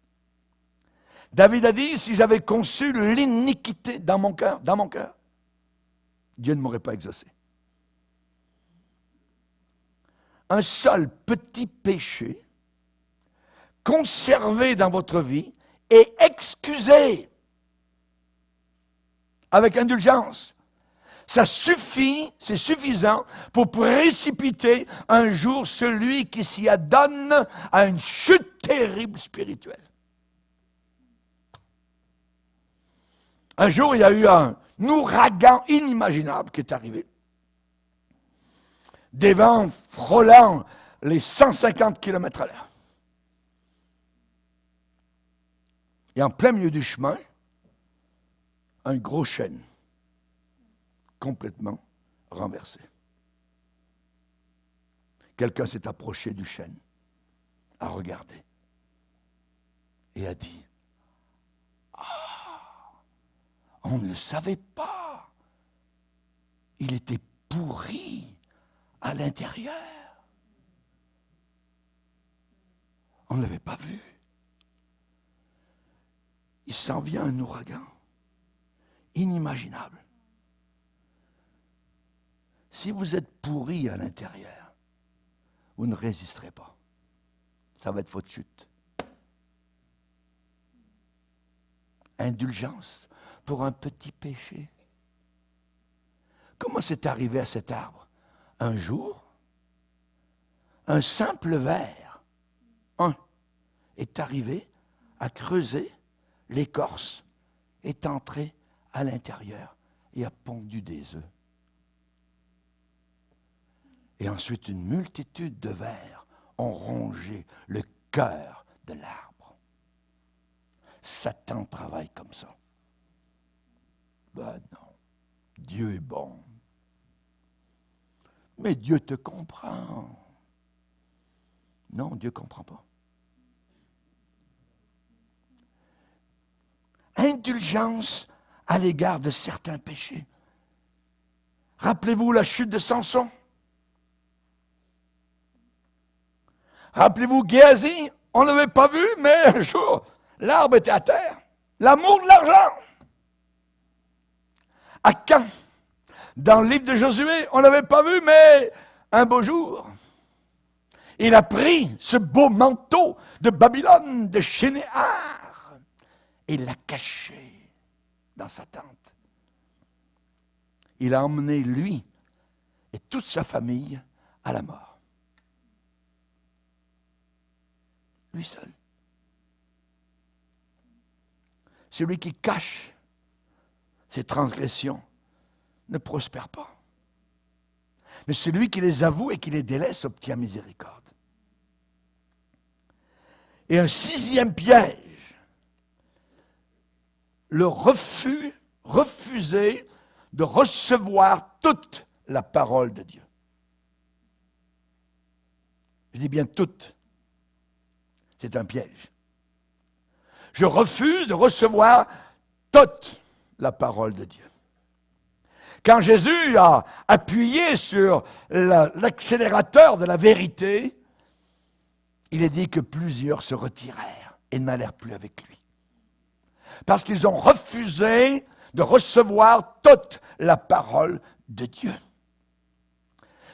David a dit, si j'avais conçu l'iniquité dans mon cœur, Dieu ne m'aurait pas exaucé. Un seul petit péché conservé dans votre vie et excusé avec indulgence. Ça suffit, c'est suffisant pour précipiter un jour celui qui s'y adonne à une chute terrible spirituelle. Un jour, il y a eu un ouragan inimaginable qui est arrivé. Des vents frôlant les 150 km/h. Et en plein milieu du chemin, un gros chêne, complètement renversé. Quelqu'un s'est approché du chêne, a regardé et a dit, « Ah, on ne le savait pas. Il était pourri à l'intérieur. On ne l'avait pas vu. Il s'en vient un ouragan inimaginable. Si vous êtes pourri à l'intérieur, vous ne résisterez pas. Ça va être votre chute. Indulgence pour un petit péché. Comment c'est arrivé à cet arbre? Un jour, un simple ver, est arrivé à creuser l'écorce, est entré à l'intérieur et a pondu des œufs. Et ensuite, une multitude de vers ont rongé le cœur de l'arbre. Satan travaille comme ça. Ben non, Dieu est bon. Mais Dieu te comprend. Non, Dieu ne comprend pas. Indulgence à l'égard de certains péchés. Rappelez-vous la chute de Samson. Rappelez-vous Géasi, on ne l'avait pas vu, mais un jour, l'arbre était à terre. L'amour de l'argent. Akan, dans le livre de Josué, on ne l'avait pas vu, mais un beau jour, il a pris ce beau manteau de Babylone, de Shinéar, et l'a caché dans sa tente. Il a emmené lui et toute sa famille à la mort. Lui seul. Celui qui cache ses transgressions ne prospère pas. Mais celui qui les avoue et qui les délaisse obtient miséricorde. Et un sixième piège, le refuser de recevoir toute la parole de Dieu. Je dis bien toute. C'est un piège. Je refuse de recevoir toute la parole de Dieu. Quand Jésus a appuyé sur l'accélérateur de la vérité, il est dit que plusieurs se retirèrent et n'allèrent plus avec lui. Parce qu'ils ont refusé de recevoir toute la parole de Dieu.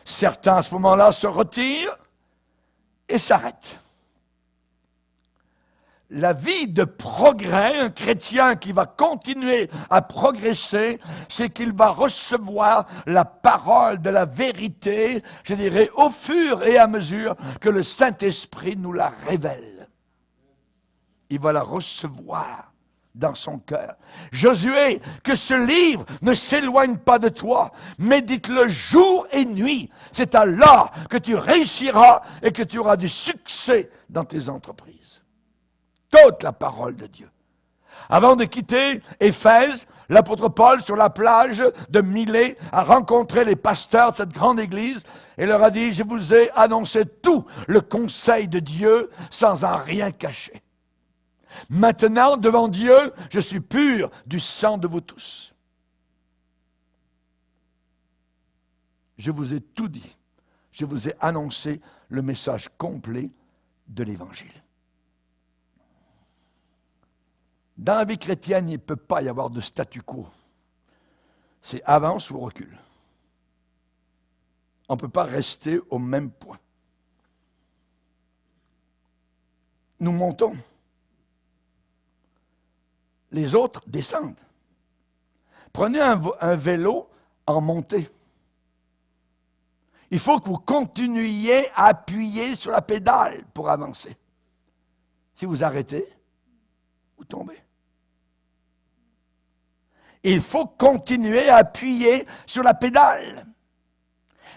Certains, à ce moment-là, se retirent et s'arrêtent. La vie de progrès, un chrétien qui va continuer à progresser, c'est qu'il va recevoir la parole de la vérité, je dirais, au fur et à mesure que le Saint-Esprit nous la révèle. Il va la recevoir dans son cœur. Josué, que ce livre ne s'éloigne pas de toi. Médite-le jour et nuit. C'est alors que tu réussiras et que tu auras du succès dans tes entreprises. Toute la parole de Dieu. Avant de quitter Éphèse, l'apôtre Paul, sur la plage de Milet, a rencontré les pasteurs de cette grande église et leur a dit, je vous ai annoncé tout le conseil de Dieu sans en rien cacher. Maintenant, devant Dieu, je suis pur du sang de vous tous. Je vous ai tout dit. Je vous ai annoncé le message complet de l'Évangile. Dans la vie chrétienne, il ne peut pas y avoir de statu quo. C'est avance ou recul. On ne peut pas rester au même point. Nous montons. Les autres descendent. Prenez un vélo en montée. Il faut que vous continuiez à appuyer sur la pédale pour avancer. Si vous arrêtez, vous tombez. Il faut continuer à appuyer sur la pédale.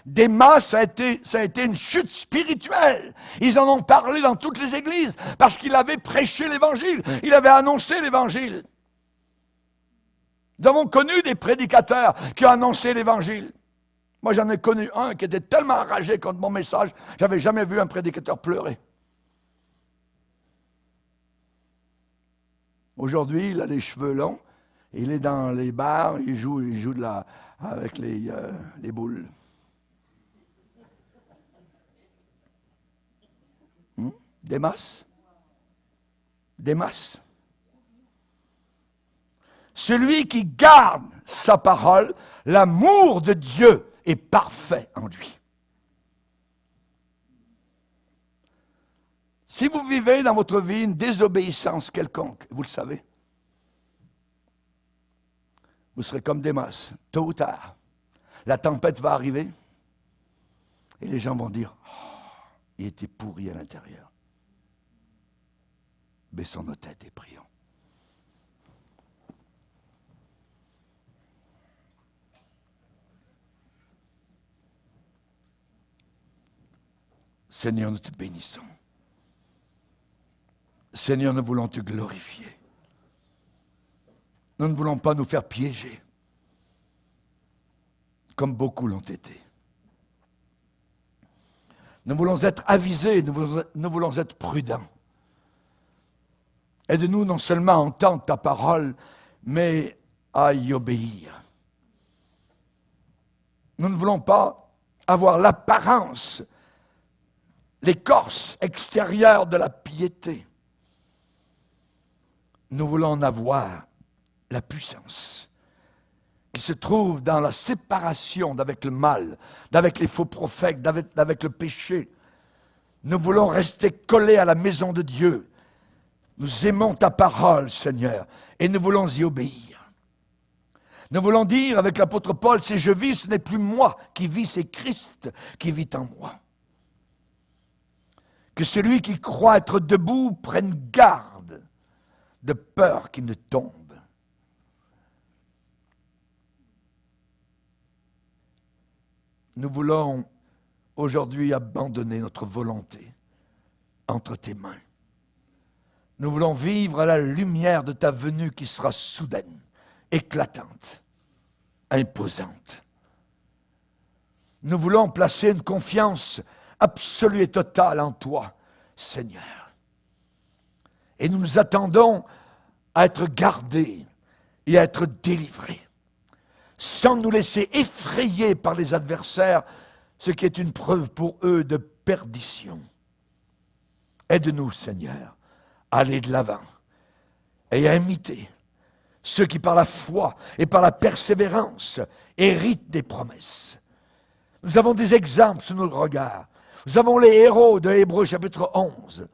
Démas, ça a été une chute spirituelle. Ils en ont parlé dans toutes les églises parce qu'il avait prêché l'Évangile. Il avait annoncé l'Évangile. Nous avons connu des prédicateurs qui ont annoncé l'Évangile. Moi, j'en ai connu un qui était tellement enragé contre mon message, je n'avais jamais vu un prédicateur pleurer. Aujourd'hui, il a les cheveux longs, il est dans les bars, il joue avec les boules. Démas. Celui qui garde sa parole, l'amour de Dieu est parfait en lui. Si vous vivez dans votre vie une désobéissance quelconque, vous le savez, vous serez comme Démas, tôt ou tard. La tempête va arriver et les gens vont dire « il était pourri à l'intérieur ». Baissons nos têtes et prions. Seigneur, nous te bénissons. Seigneur, nous voulons te glorifier. Nous ne voulons pas nous faire piéger, comme beaucoup l'ont été. Nous voulons être avisés, nous voulons être prudents. Aide-nous non seulement à entendre ta parole, mais à y obéir. Nous ne voulons pas avoir l'apparence, l'écorce extérieure de la piété. Nous voulons en avoir la puissance qui se trouve dans la séparation d'avec le mal, d'avec les faux prophètes, d'avec le péché. Nous voulons rester collés à la maison de Dieu. Nous aimons ta parole, Seigneur, et nous voulons y obéir. Nous voulons dire avec l'apôtre Paul, si je vis, ce n'est plus moi qui vis, c'est Christ qui vit en moi. Que celui qui croit être debout prenne garde de peur qu'il ne tombe. Nous voulons aujourd'hui abandonner notre volonté entre tes mains. Nous voulons vivre à la lumière de ta venue qui sera soudaine, éclatante, imposante. Nous voulons placer une confiance absolue et totale en toi, Seigneur. Et nous nous attendons à être gardés et à être délivrés, sans nous laisser effrayer par les adversaires, ce qui est une preuve pour eux de perdition. Aide-nous, Seigneur, à aller de l'avant et à imiter ceux qui, par la foi et par la persévérance, héritent des promesses. Nous avons des exemples sous nos regards. Nous avons les héros de Hébreux chapitre 11.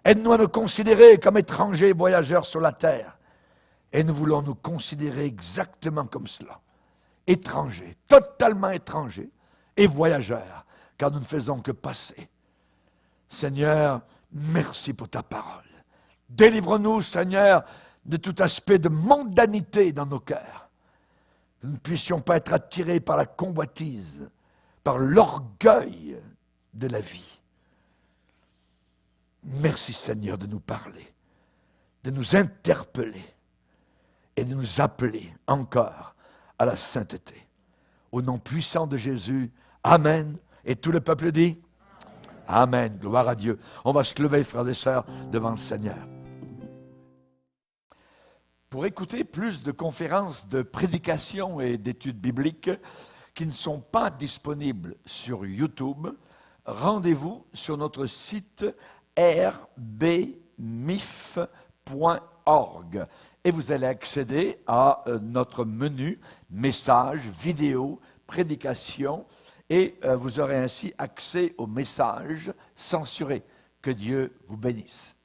Aide-nous à nous considérer comme étrangers voyageurs sur la terre. Et nous voulons nous considérer exactement comme cela. Étrangers, totalement étrangers et voyageurs, car nous ne faisons que passer. Seigneur, merci pour ta parole. Délivre-nous, Seigneur, de tout aspect de mondanité dans nos cœurs. Que nous ne puissions pas être attirés par la convoitise, par l'orgueil de la vie. Merci Seigneur de nous parler, de nous interpeller et de nous appeler encore à la sainteté. Au nom puissant de Jésus, Amen. Et tout le peuple dit Amen. Gloire à Dieu. On va se lever, frères et sœurs, devant le Seigneur. Pour écouter plus de conférences de prédication et d'études bibliques qui ne sont pas disponibles sur YouTube, rendez-vous sur notre site rbmif.org et vous allez accéder à notre menu messages, vidéos, prédications et vous aurez ainsi accès aux messages censurés. Que Dieu vous bénisse.